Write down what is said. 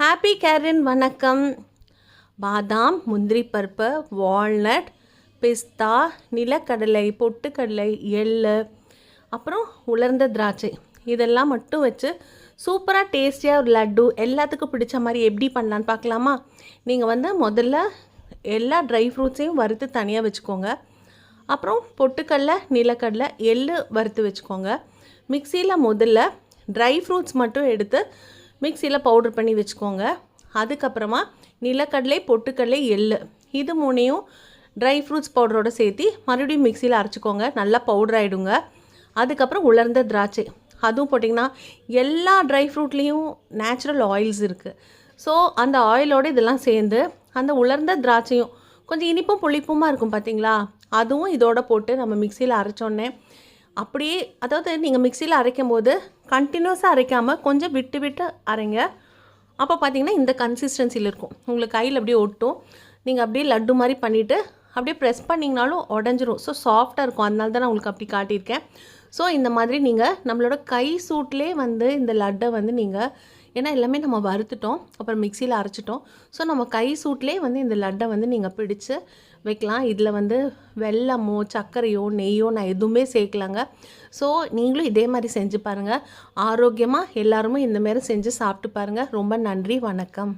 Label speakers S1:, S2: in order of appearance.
S1: Happy கேரின் வணக்கம். பாதாம், முந்திரி பருப்பு, வால்நட், பிஸ்தா, நிலக்கடலை, பொட்டுக்கடலை, எள்ளு, அப்புறம் உலர்ந்த திராட்சை இதெல்லாம் மட்டும் வச்சு சூப்பராக டேஸ்டியாக ஒரு லட்டு எல்லாத்துக்கும் பிடிச்ச மாதிரி எப்படி பண்ணலான்னு பார்க்கலாமா? நீங்கள் முதல்ல எல்லா ட்ரை ஃப்ரூட்ஸையும் வறுத்து தனியாக வச்சுக்கோங்க. அப்புறம் பொட்டுக்கடலை, நிலக்கடலை, எள்ளு வறுத்து வச்சுக்கோங்க. மிக்சியில் முதல்ல ட்ரை ஃப்ரூட்ஸ் மட்டும் எடுத்து மிக்சியில் பவுட்ரு பண்ணி வச்சுக்கோங்க. அதுக்கப்புறமா நிலக்கடலை, பொட்டுக்கடலை, எள்ளு இது மூணையும் ட்ரை ஃப்ரூட்ஸ் பவுடரோடு சேர்த்து மறுபடியும் மிக்சியில் அரைச்சிக்கோங்க. நல்லா பவுடர் ஆகிடுங்க. அதுக்கப்புறம் உலர்ந்த திராட்சை அதுவும் போட்டிங்கன்னா எல்லா ட்ரை ஃப்ரூட்லேயும் நேச்சுரல் ஆயில்ஸ் இருக்குது. ஸோ அந்த ஆயிலோடு இதெல்லாம் சேர்ந்து அந்த உலர்ந்த திராட்சையும் கொஞ்சம் இனிப்பும் புளிப்புமாக இருக்கும் பார்த்தீங்களா, அதுவும் இதோட போட்டு நம்ம மிக்சியில் அரைச்சோன்னே அப்படியே, அதாவது நீங்கள் மிக்சியில் அரைக்கும் போது கண்டினியூஸாக அரைக்காமல் கொஞ்சம் விட்டு விட்டு அரைங்க. அப்போ பார்த்தீங்கன்னா இந்த கன்சிஸ்டன்சியில் இருக்கும். உங்களுக்கு கையில் அப்படியே ஒட்டும். நீங்கள் அப்படியே லட்டு மாதிரி பண்ணிவிட்டு அப்படியே ப்ரெஸ் பண்ணிங்கனாலும் உடஞ்சிரும். ஸோ சாஃப்டாக இருக்கும். அதனால தான் நான் உங்களுக்கு அப்படி காட்டியிருக்கேன். ஸோ இந்த மாதிரி நீங்கள் நம்மளோட கை சூட்லேயே இந்த லட்டை நீங்கள், ஏன்னா எல்லாமே நம்ம வறுத்துட்டோம், அப்புறம் மிக்சியில் அரைச்சிட்டோம். ஸோ நம்ம கை சூட்லேயே இந்த லட்டை நீங்கள் பிடிச்சு வைக்கலாம். இதில் வெல்லமோ சர்க்கரையோ நெய்யோ நான் எதுவுமே சேர்க்கலாங்க. ஸோ நீங்களும் இதே மாதிரி செஞ்சு பாருங்கள். ஆரோக்கியமாக எல்லாருமே இந்தமாரி செஞ்சு சாப்பிட்டு பாருங்கள். ரொம்ப நன்றி, வணக்கம்.